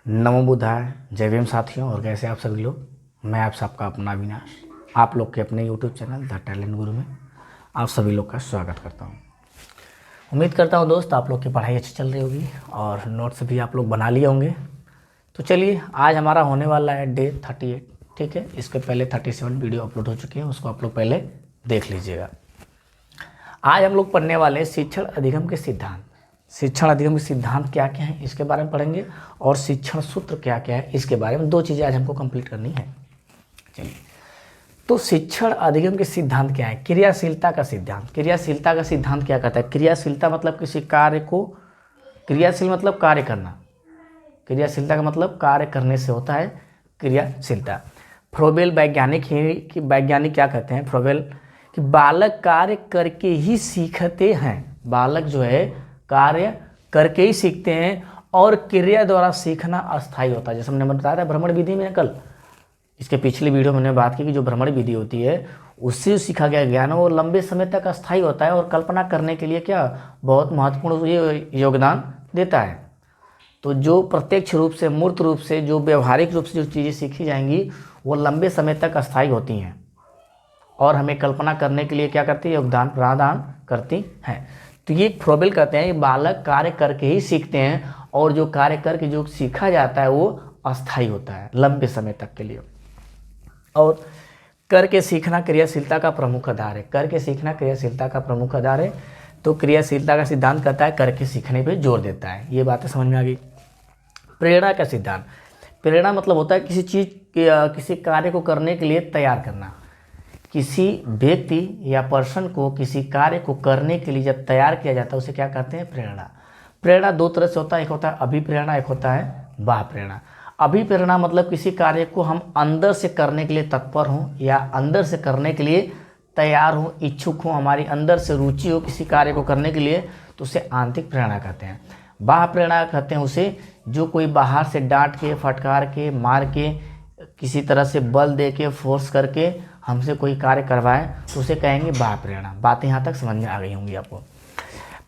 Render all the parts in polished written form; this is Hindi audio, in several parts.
नमो बुद्धाय। जय भीम साथियों। और कैसे आप सभी लोग। मैं आप सबका अपना अविनाश आप लोग के अपने यूट्यूब चैनल द टैलेंट गुरु में आप सभी लोग का स्वागत करता हूं। उम्मीद करता हूं दोस्त आप लोग की पढ़ाई अच्छी चल रही होगी और नोट्स भी आप लोग बना लिए होंगे। तो चलिए, आज हमारा होने वाला है डे 38। ठीक है, इसके पहले 37 वीडियो अपलोड हो चुकी है, उसको आप लोग पहले देख लीजिएगा। आज हम लोग पढ़ने वाले हैं शिक्षण अधिगम के सिद्धांत। शिक्षण अधिगम के सिद्धांत क्या क्या है इसके बारे में पढ़ेंगे, और शिक्षण सूत्र क्या क्या है इसके बारे में। दो चीज़ें आज हमको कंप्लीट करनी है। चलिए, तो शिक्षण अधिगम के सिद्धांत क्या है। क्रियाशीलता का सिद्धांत। क्रियाशीलता का सिद्धांत क्या कहता है। क्रियाशीलता मतलब किसी कार्य को, क्रियाशील मतलब कार्य करना। क्रियाशीलता का मतलब कार्य करने से होता है क्रियाशीलता। फ्रोबेल वैज्ञानिक क्या कहते हैं, फ्रोबेल, कि बालक कार्य करके ही सीखते हैं। बालक जो है कार्य करके ही सीखते हैं, और क्रिया द्वारा सीखना अस्थायी होता है। जैसे हमने बताया था भ्रमण विधि में, कल इसके पिछली वीडियो में मैंने बात की कि जो भ्रमण विधि होती है उससे सीखा गया ज्ञान वो लंबे समय तक अस्थायी होता है, और कल्पना करने के लिए क्या बहुत महत्वपूर्ण योगदान देता है। तो जो प्रत्यक्ष रूप से, मूर्त रूप से, जो व्यवहारिक रूप से जो चीज़ें सीखी जाएंगी वो लंबे समय तक अस्थायी होती हैं, और हमें कल्पना करने के लिए क्या करती है, योगदान प्रदान करती हैं। तो ये फ्रोबेल कहते हैं बालक कार्य करके ही सीखते हैं, और जो कार्य करके जो सीखा जाता है वो अस्थायी होता है लंबे समय तक के लिए। और करके सीखना क्रियाशीलता का प्रमुख आधार है। करके सीखना क्रियाशीलता का प्रमुख आधार है। तो क्रियाशीलता का सिद्धांत कहता है करके सीखने पे जोर देता है। ये बातें समझ में आ गई। प्रेरणा का सिद्धांत। प्रेरणा मतलब होता है किसी चीज़, किसी कार्य को करने के लिए तैयार करना। किसी व्यक्ति या पर्सन को किसी कार्य को करने के लिए जब तैयार किया जाता है उसे क्या कहते हैं, प्रेरणा। प्रेरणा दो तरह से होता है, एक होता है अभिप्रेरणा, एक होता है बाह्य प्रेरणा। अभिप्रेरणा मतलब किसी कार्य को हम अंदर से करने के लिए तत्पर हों, या अंदर से करने के लिए तैयार हों, इच्छुक हों, हमारी अंदर से रुचि हो किसी कार्य को करने के लिए, तो उसे आंतरिक प्रेरणा कहते हैं। बाह्य प्रेरणा कहते हैं उसे जो कोई बाहर से डांट के, फटकार के, मार के, किसी तरह से बल दे के, फोर्स करके हमसे कोई कार्य करवाए तो उसे कहेंगे बाह्य प्रेरणा। बातें यहाँ तक समझ में आ गई होंगी आपको।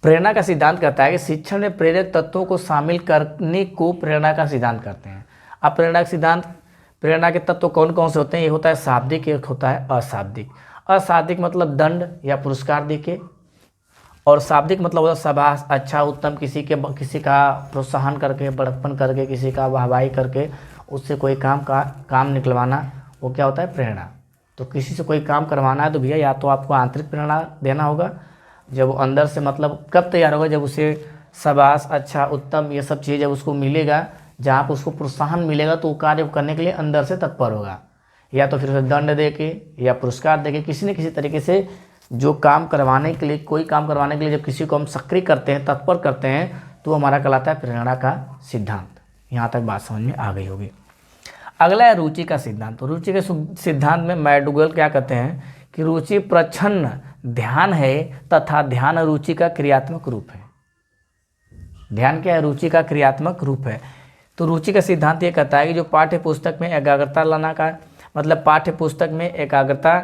प्रेरणा का सिद्धांत कहता है कि शिक्षण में प्रेरक तत्वों को शामिल करने को प्रेरणा का सिद्धांत कहते हैं। अब प्रेरणा का सिद्धांत, प्रेरणा के तत्व कौन कौन से होते हैं, ये होता है शाब्दिक, एक होता है अशाब्दिक। अशाब्दिक मतलब दंड या पुरस्कार देके, और शाब्दिक मतलब होता है शाबाश, अच्छा, उत्तम, किसी का प्रोत्साहन करके, बड़प्पन करके, किसी का वाहवाही करके उससे कोई काम निकलवाना, वो क्या होता है, प्रेरणा। तो किसी से कोई काम करवाना है तो भैया या तो आपको आंतरिक प्रेरणा देना होगा, जब वो अंदर से, मतलब कब तैयार होगा, जब उसे शाबाश, अच्छा, उत्तम, ये सब चीज़ जब उसको मिलेगा, जहाँ पर उसको प्रोत्साहन मिलेगा तो वो कार्य करने के लिए अंदर से तत्पर होगा। या तो फिर उसे दंड दे के या पुरस्कार दे के किसी न किसी तरीके से जो काम करवाने के लिए, कोई काम करवाने के लिए जब किसी को हम सक्रिय करते हैं, तत्पर करते हैं, तो हमारा कहलाता है प्रेरणा का सिद्धांत। यहाँ तक बात समझ में आ गई होगी। अगला है रुचि का सिद्धांत। तो रुचि के सिद्धांत में मैकडूगल क्या कहते हैं कि रुचि प्रच्छन्न ध्यान है तथा ध्यान रुचि का क्रियात्मक रूप है। ध्यान क्या है, रुचि का क्रियात्मक रूप है। तो रुचि का सिद्धांत ये कहता है कि जो पाठ्य पुस्तक में एकाग्रता लाना का मतलब, पाठ्य पुस्तक में एकाग्रता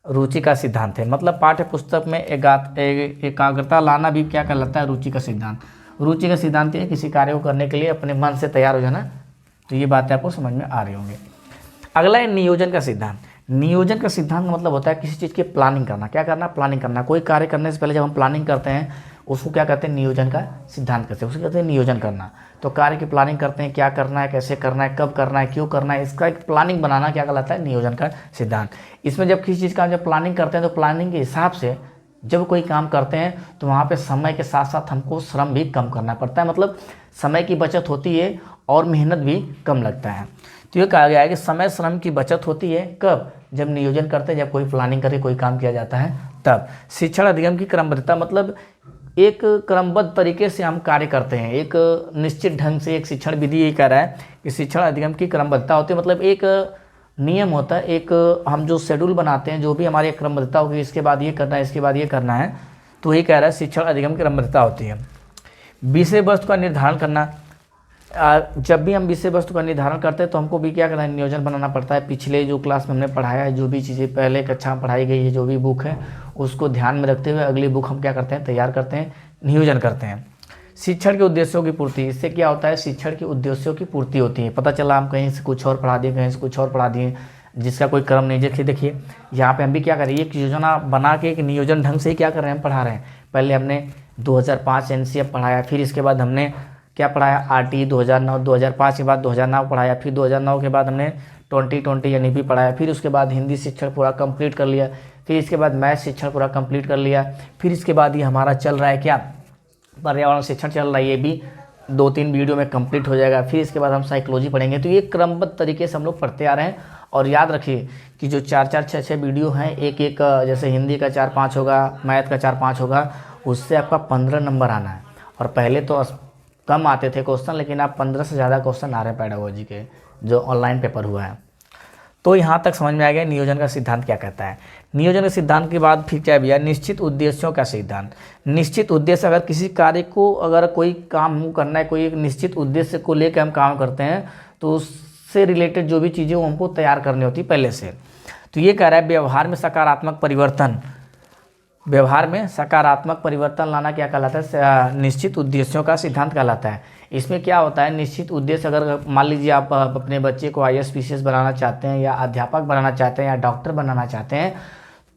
रुचि का सिद्धांत है। मतलब पाठ्य पुस्तक में एकाग्रता लाना भी क्या कहलाता है, रुचि का सिद्धांत। रुचि का सिद्धांत ये किसी कार्य को करने के लिए अपने मन से तैयार हो जाना। तो ये बातें आपको समझ में आ रही होंगी। अगला है नियोजन का सिद्धांत। नियोजन का सिद्धांत मतलब होता है किसी चीज़ की प्लानिंग करना। क्या करना, प्लानिंग करना। कोई कार्य करने से पहले जब हम प्लानिंग करते हैं उसको क्या कहते हैं, नियोजन का सिद्धांत कहते हैं। उसको कहते हैं नियोजन करना। तो कार्य की प्लानिंग करते हैं, क्या करना है, कैसे करना है, कब करना है, क्यों करना है, इसका एक प्लानिंग बनाना क्या कहलाता है, नियोजन का सिद्धांत। इसमें जब किसी चीज़ का जब प्लानिंग करते हैं तो प्लानिंग के हिसाब से जब कोई काम करते हैं तो वहाँ पे समय के साथ साथ हमको श्रम भी कम करना पड़ता है। मतलब समय की बचत होती है और मेहनत भी कम लगता है। तो ये कहा गया है कि समय श्रम की बचत होती है कब, जब नियोजन करते हैं, जब कोई प्लानिंग करके कोई काम किया जाता है तब। शिक्षण अधिगम की क्रमबद्धता मतलब एक क्रमबद्ध तरीके से हम कार्य करते हैं, एक निश्चित ढंग से। एक शिक्षण विधि ये कह रहा है कि शिक्षण अधिगम की क्रमबद्धता होती है, मतलब एक नियम होता है, एक हम जो शेड्यूल बनाते हैं, जो भी हमारी क्रमबद्धता होगी, इसके बाद ये करना है, इसके बाद ये करना है, तो ये कह रहा है शिक्षण अधिगम की क्रमबद्धता होती है। विषय वस्तु का निर्धारण करना। जब भी हम विषय वस्तु का निर्धारण करते हैं तो हमको भी क्या करना है, नियोजन बनाना पड़ता है। पिछले जो क्लास में हमने पढ़ाया है, जो भी चीज़ें पहले कक्षा में पढ़ाई गई है, जो भी बुक है, उसको ध्यान में रखते हुए अगली बुक हम क्या करते हैं, तैयार करते हैं, नियोजन करते हैं। शिक्षण के उद्देश्यों की पूर्ति, इससे क्या होता है, शिक्षण के उद्देश्यों की पूर्ति होती है। पता चला हम कहीं से कुछ और पढ़ा दिए, कहीं से कुछ और पढ़ा दिए, जिसका कोई क्रम नहीं। देखिए यहाँ पे हम भी क्या करें, एक योजना बना के एक नियोजन ढंग से ही क्या कर रहे हैं, हम पढ़ा रहे हैं। पहले हमने 2005 एनसीएफ पढ़ाया, फिर इसके बाद हमने क्या पढ़ाया, आरटी 2009, 2005 के बाद 2009 पढ़ाया, फिर 2009 के बाद हमने 2020 एनईपी पढ़ाया, फिर उसके बाद हिंदी शिक्षण पूरा कंप्लीट कर लिया, फिर इसके बाद मैथ शिक्षण पूरा कंप्लीट कर लिया, फिर इसके बाद ये हमारा चल रहा है क्या, पर्यावरण शिक्षण चल रहा है, ये भी 2-3 वीडियो में कंप्लीट हो जाएगा। फिर इसके बाद हम साइकोलॉजी पढ़ेंगे। तो ये क्रमबद्ध तरीके से हम लोग पढ़ते आ रहे हैं। और याद रखिए कि जो 4-4, 6-6 वीडियो हैं, एक एक जैसे हिंदी का 4-5 होगा, मैथ का 4-5 होगा, उससे आपका 15 नंबर आना है। और पहले तो कम आते थे क्वेश्चन, लेकिन आप 15 से ज़्यादा क्वेश्चन आ रहे हैं पेडागोजी के, जो ऑनलाइन पेपर हुआ है। तो यहाँ तक समझ में आ गया नियोजन का सिद्धांत क्या कहता है। नियोजन के सिद्धांत के बाद फिर क्या भैया, निश्चित उद्देश्यों का सिद्धांत। निश्चित उद्देश्य, अगर किसी कार्य को, अगर कोई काम करना है, कोई एक निश्चित उद्देश्य को लेकर हम काम करते हैं, तो उससे रिलेटेड जो भी चीज़ें वो हमको तैयार करनी होती है पहले से। तो ये कह रहा है व्यवहार में सकारात्मक परिवर्तन, व्यवहार में सकारात्मक परिवर्तन लाना क्या कहलाता है, निश्चित उद्देश्यों का सिद्धांत कहलाता है। इसमें क्या होता है, निश्चित उद्देश्य, अगर मान लीजिए आप अपने बच्चे को IAS PCS बनाना चाहते हैं, या अध्यापक बनाना चाहते हैं, या डॉक्टर बनाना चाहते हैं,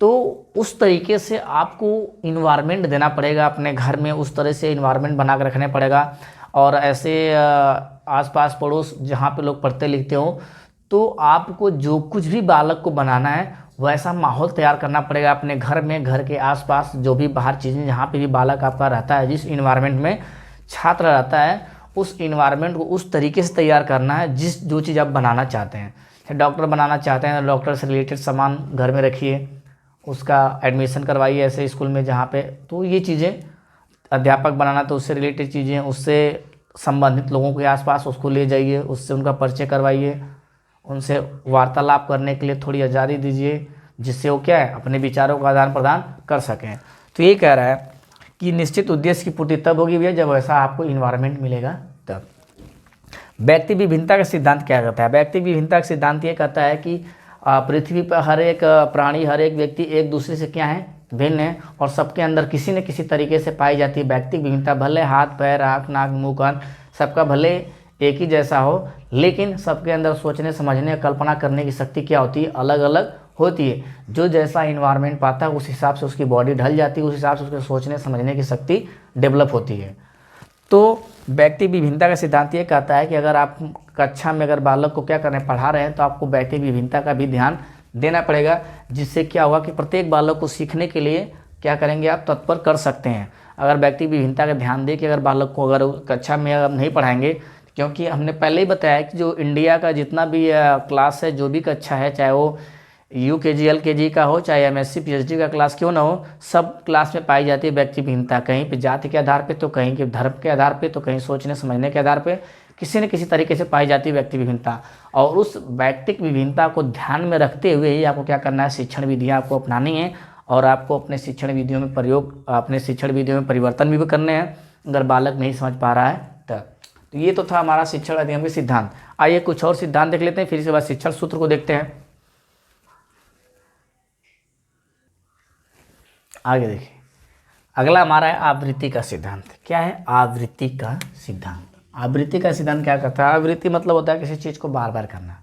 तो उस तरीके से आपको इन्वायरमेंट देना पड़ेगा अपने घर में, उस तरह से इन्वायरमेंट बना कर रखने पड़ेगा। और ऐसे आसपास पड़ोस जहाँ पे लोग पढ़ते लिखते हो, तो आपको जो कुछ भी बालक को बनाना है वैसा माहौल तैयार करना पड़ेगा अपने घर में, घर के आसपास जो भी बाहर चीज़ें, जहाँ पे भी बालक आपका रहता है, जिस इन्वायरमेंट में छात्र रहता है, उस इन्वायरमेंट को उस तरीके से तैयार करना है जो चीज़ आप बनाना चाहते हैं। डॉक्टर बनाना चाहते हैं, डॉक्टर से रिलेटेड सामान घर में रखिए, उसका एडमिशन करवाइए ऐसे स्कूल में जहाँ पे, तो ये चीज़ें, अध्यापक बनाना तो उससे रिलेटेड चीज़ें, उससे संबंधित लोगों के आसपास उसको ले जाइए, उससे उनका परिचय करवाइए, उनसे वार्तालाप करने के लिए थोड़ी आज़ादी दीजिए, जिससे वो क्या है, अपने विचारों का आदान प्रदान कर सकें। तो ये कह रहा है कि निश्चित उद्देश्य की पूर्ति तब होगी भैया जब वैसा आपको इन्वायरमेंट मिलेगा तब। व्यक्ति विभिन्नता का सिद्धांत क्या कहता है, व्यक्ति विभिन्नता का सिद्धांत ये कहता है कि पृथ्वी पर हर एक प्राणी, हर एक व्यक्ति एक दूसरे से क्या है, भिन्न है, और सबके अंदर किसी न किसी तरीके से पाई जाती है व्यक्ति विभिन्नता। भले हाथ पैर आँख नाक मुँह कान सबका भले एक ही जैसा हो, लेकिन सबके अंदर सोचने समझने कल्पना करने की शक्ति क्या होती है, अलग अलग होती है। जो जैसा इन्वायरमेंट पाता है उस हिसाब से उसकी बॉडी ढल जाती है, उस हिसाब से उसके सोचने समझने की शक्ति डेवलप होती है। तो व्यक्ति विभिन्नता का सिद्धांत ये कहता है कि अगर आप कक्षा में अगर बालक को क्या करने पढ़ा रहे हैं, तो आपको व्यक्ति विभिन्नता का भी ध्यान देना पड़ेगा, जिससे क्या होगा कि प्रत्येक बालक को सीखने के लिए क्या करेंगे, आप तत्पर कर सकते हैं। अगर व्यक्ति विभिन्नता का ध्यान दे कि अगर बालक को अगर कक्षा में अगर नहीं पढ़ाएंगे, क्योंकि हमने पहले ही बताया कि जो इंडिया का जितना भी क्लास है, जो भी कक्षा है, चाहे वो UKG LKG का हो, चाहे MSc PhD का क्लास क्यों ना हो, सब क्लास में पाई जाती है व्यक्ति विभिन्नता। कहीं पे जाति के आधार पे, तो कहीं के धर्म के आधार पे, तो कहीं सोचने समझने के आधार पे, किसी न किसी तरीके से पाई जाती है व्यक्ति विभिन्नता। और उस व्यक्तिक विभिन्नता को ध्यान में रखते हुए ही आपको क्या करना है, शिक्षण विधियाँ आपको अपनानी है, और आपको अपने शिक्षण विधियों में अपने शिक्षण विधियों में परिवर्तन भी करने हैं, अगर बालक नहीं समझ पा रहा है तब। तो ये तो था हमारा शिक्षण अधिगम के सिद्धांत। आइए कुछ और सिद्धांत देख लेते हैं, फिर इसके बाद शिक्षण सूत्र को देखते हैं। आगे देखिए, अगला हमारा है आवृत्ति का सिद्धांत। क्या है आवृत्ति का सिद्धांत? आवृत्ति का सिद्धांत क्या करता है? आवृत्ति मतलब होता है किसी चीज़ को बार बार करना।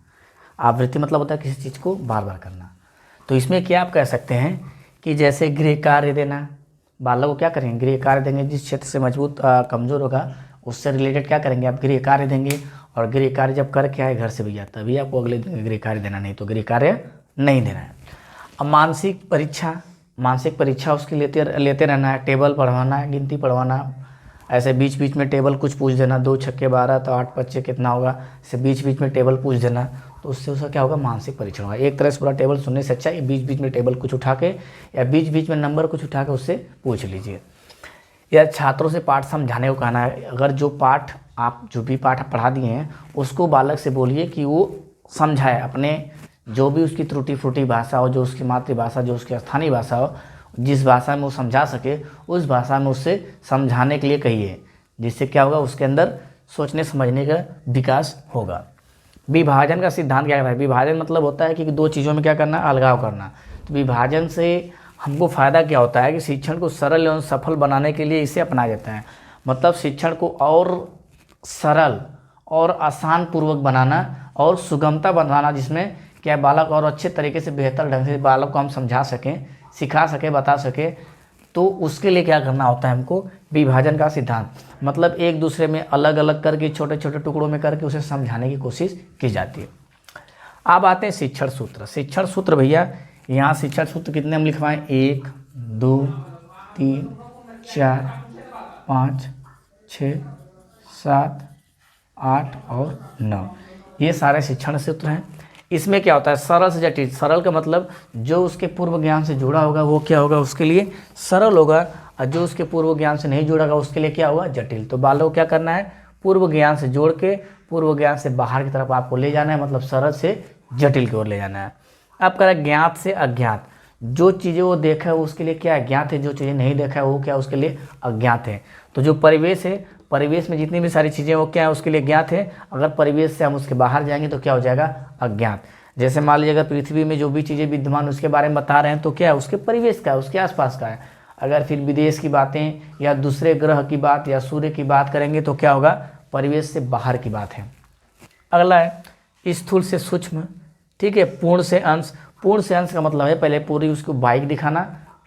आवृत्ति मतलब होता है किसी चीज़ को बार बार करना। तो इसमें क्या आप कह सकते हैं कि जैसे गृह कार्य देना, बालक को क्या करेंगे, गृह कार्य देंगे। जिस क्षेत्र से मजबूत कमज़ोर होगा उससे रिलेटेड क्या करेंगे, आप गृह कार्य देंगे। और गृह कार्य जब करके आए घर से भैया, तभी आपको अगले दिन गृह कार्य देना, नहीं तो गृह कार्य नहीं देना है। अब मानसिक परीक्षा उसकी लेते रहना है, टेबल पढ़वाना है, गिनती पढ़वाना, ऐसे बीच बीच में टेबल कुछ पूछ देना, 2 छक्के 12 तो 8 5 कितना होगा, ऐसे बीच बीच में टेबल पूछ देना, तो उससे उसका क्या होगा, मानसिक परीक्षण होगा। एक तरह से पूरा टेबल सुनने से अच्छा है बीच बीच में टेबल कुछ उठा के या बीच बीच में नंबर कुछ उठा के उससे पूछ लीजिए। या छात्रों से पाठ समझाने को कहना है, अगर जो भी पाठ पढ़ा दिए हैं उसको बालक से बोलिए कि वो समझाए, अपने जो भी उसकी त्रुटि फुटी भाषा हो, जो उसकी मातृभाषा, जो उसकी स्थानीय भाषा हो, जिस भाषा में वो समझा सके उस भाषा में उससे समझाने के लिए कहिए, जिससे क्या होगा, उसके अंदर सोचने समझने का विकास होगा। विभाजन का सिद्धांत क्या है? विभाजन मतलब होता है कि 2 चीज़ों में क्या करना, अलगाव करना। तो विभाजन से हमको फ़ायदा क्या होता है कि शिक्षण को सरल एवं सफल बनाने के लिए इसे अपनाया जाता है। मतलब शिक्षण को और सरल और आसान पूर्वक बनाना और सुगमता बनाना, जिसमें क्या बालक और अच्छे तरीके से बेहतर ढंग से बालक को हम समझा सकें, सिखा सकें, बता सकें। तो उसके लिए क्या करना होता है हमको, विभाजन का सिद्धांत, मतलब एक दूसरे में अलग अलग करके छोटे छोटे टुकड़ों में करके उसे समझाने की कोशिश की जाती है। अब आते हैं शिक्षण सूत्र। शिक्षण सूत्र भैया, यहाँ शिक्षण सूत्र कितने हम लिखवाएं, 1 2 3 4 5 6 7 8 और 9, ये सारे शिक्षण सूत्र हैं। इसमें क्या होता है, सरल से जटिल। सरल का मतलब जो उसके पूर्व ज्ञान से जुड़ा होगा वो क्या होगा, उसके लिए सरल होगा, और जो उसके पूर्व ज्ञान से नहीं जुड़ा होगा उसके लिए क्या होगा, जटिल। तो बालक को क्या करना है, पूर्व ज्ञान से जोड़ के पूर्व ज्ञान से बाहर की तरफ आपको ले जाना है, मतलब सरल से जटिल की ओर ले जाना है। अब कह रहा है ज्ञात से अज्ञात, जो चीज़ें वो देखा है उसके लिए क्या है, ज्ञात है, जो चीज़ें नहीं देखा है वो क्या उसके लिए अज्ञात है। तो जो परिवेश है, परिवेश में जितनी भी सारी चीज़ें वो क्या है उसके लिए ज्ञात है, अगर परिवेश से हम उसके बाहर जाएंगे तो क्या हो जाएगा, अज्ञात। जैसे मान लीजिए अगर पृथ्वी में जो भी चीज़ें विद्यमान उसके बारे में बता रहे हैं तो क्या है, उसके परिवेश का है, उसके आसपास का है। अगर फिर विदेश की बातें या दूसरे ग्रह की बात या सूर्य की बात करेंगे तो क्या होगा, परिवेश से बाहर की बात है। अगला है स्थूल से सूक्ष्म, ठीक है, पूर्ण से अंश। पूर्ण से अंश का मतलब है पहले पूरी उसको बाइक दिखाना,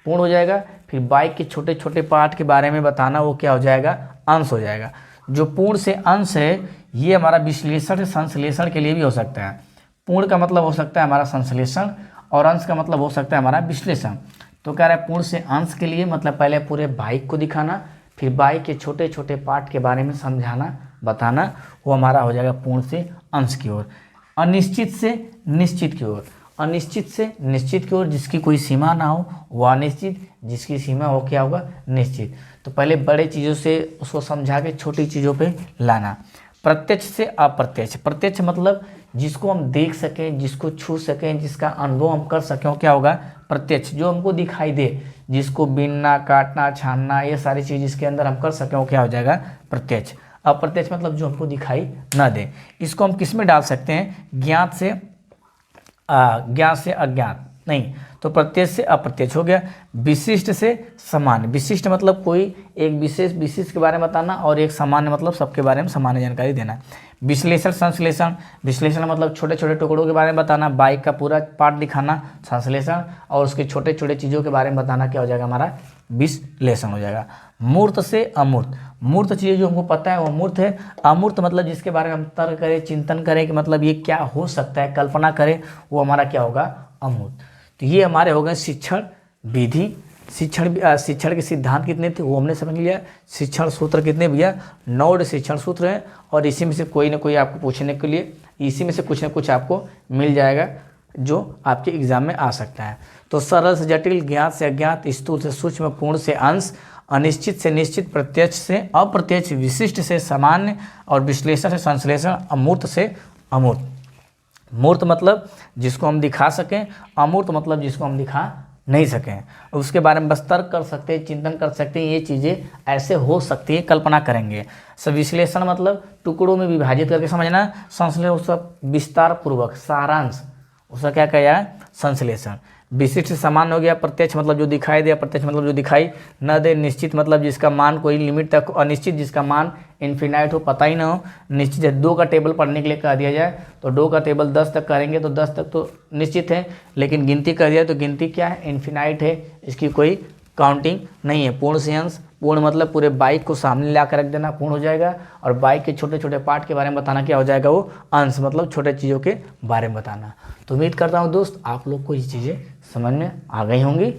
पूर्ण हो जाएगा, फिर बाइक के छोटे छोटे पार्ट के बारे में बताना, वो क्या हो जाएगा, अंश हो जाएगा। जो पूर्ण से अंश है ये हमारा विश्लेषण संश्लेषण के लिए भी हो सकता है। पूर्ण का मतलब हो सकता है हमारा संश्लेषण और अंश का मतलब हो सकता है हमारा विश्लेषण। तो कह रहा है पूर्ण से अंश के लिए मतलब पहले पूरे बाइक को दिखाना, फिर बाइक के छोटे छोटे पार्ट के बारे में समझाना, बताना, वो हमारा हो जाएगा पूर्ण से अंश की ओर। अनिश्चित से निश्चित की ओर, अनिश्चित से निश्चित की ओर जिसकी कोई सीमा ना हो वो अनिश्चित, जिसकी सीमा हो क्या होगा, निश्चित। तो पहले बड़े चीज़ों से उसको समझा के छोटी चीज़ों पे लाना। प्रत्यक्ष से अप्रत्यक्ष, प्रत्यक्ष मतलब जिसको हम देख सकें, जिसको छू सकें, जिसका अनुभव हम कर सकें, क्या होगा, प्रत्यक्ष। जो हमको दिखाई दे, जिसको बीनना, काटना, छानना, ये सारी चीज़ जिसके अंदर हम कर सकें वो क्या हो जाएगा, प्रत्यक्ष। अप्रत्यक्ष मतलब जो हमको दिखाई ना दे। इसको हम किस में डाल सकते हैं, ज्ञात से ज्ञात से अज्ञात नहीं, तो प्रत्यक्ष से अप्रत्यक्ष हो गया। विशिष्ट से सामान्य, विशिष्ट मतलब कोई एक विशेष विशिष्ट के बारे में बताना, और एक सामान्य मतलब सबके बारे में सामान्य जानकारी देना। विश्लेषण संश्लेषण, विश्लेषण मतलब छोटे छोटे टुकड़ों के बारे में बताना, बाइक का पूरा पार्ट दिखाना, संश्लेषण और उसके छोटे छोटे चीज़ों के बारे में बताना, क्या हो जाएगा हमारा, विश्लेषण हो जाएगा। मूर्त से अमूर्त, मूर्त चीज़ें जो हमको पता है वो मूर्त है। अमूर्त मतलब जिसके बारे में हम तर्क करें, चिंतन करें कि मतलब ये क्या हो सकता है, कल्पना करें, वो हमारा क्या होगा, अमूर्त। तो ये हमारे हो गए शिक्षण विधि। शिक्षण के सिद्धांत कितने थे वो हमने समझ लिया। शिक्षण सूत्र कितने भैया, 9 शिक्षण सूत्र हैं, और इसी में से कोई ना कोई आपको पूछने के लिए, इसी में से कुछ ना कुछ आपको मिल जाएगा जो आपके एग्जाम में आ सकता है। तो सरल से जटिल, ज्ञात से अज्ञात, स्थूल से सूक्ष्म, पूर्ण से अंश, अनिश्चित से निश्चित, प्रत्यक्ष से अप्रत्यक्ष, विशिष्ट से सामान्य, और विश्लेषण से संश्लेषण, अमूर्त से अमूर्त। मूर्त मतलब जिसको हम दिखा सकें, अमूर्त मतलब जिसको हम दिखा नहीं सकें, उसके बारे में बस तर्क कर सकते हैं, चिंतन कर सकते हैं, ये चीज़ें ऐसे हो सकती है, कल्पना करेंगे। सब विश्लेषण मतलब टुकड़ों में विभाजित करके समझना, संश्लेषण उसका विस्तार पूर्वक, सारांश, उसका क्या कहा है, संश्लेषण। विशिष्ट से सामान्य हो गया, प्रत्यक्ष मतलब जो दिखाई दे, प्रत्यक्ष मतलब जो दिखाई न दे, निश्चित मतलब जिसका मान कोई लिमिट तक, अनिश्चित जिसका मान इन्फिनाइट हो, पता ही ना हो, निश्चित है। 2 का टेबल पढ़ने के लिए कह दिया जाए तो 2 का टेबल 10 तक करेंगे तो 10 तक तो निश्चित है, लेकिन गिनती कर दिया तो गिनती क्या है, इन्फिनाइट है, इसकी कोई काउंटिंग नहीं है। पूर्ण से अंश, पूर्ण मतलब पूरे बाइक को सामने ला कर रख देना, पूर्ण हो जाएगा, और बाइक के छोटे छोटे पार्ट के बारे में बताना, क्या हो जाएगा वो, अंश मतलब छोटे चीज़ों के बारे में बताना। तो उम्मीद करता हूँ दोस्त आप लोग को ये चीज़ें समझ में आ गई होंगी।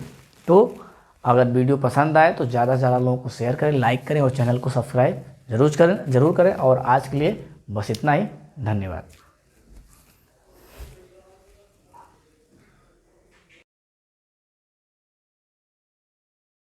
तो अगर वीडियो पसंद आए तो ज़्यादा से ज़्यादा लोगों को शेयर करें, लाइक करें, और चैनल को सब्सक्राइब जरूर करें। और आज के लिए बस इतना ही, धन्यवाद।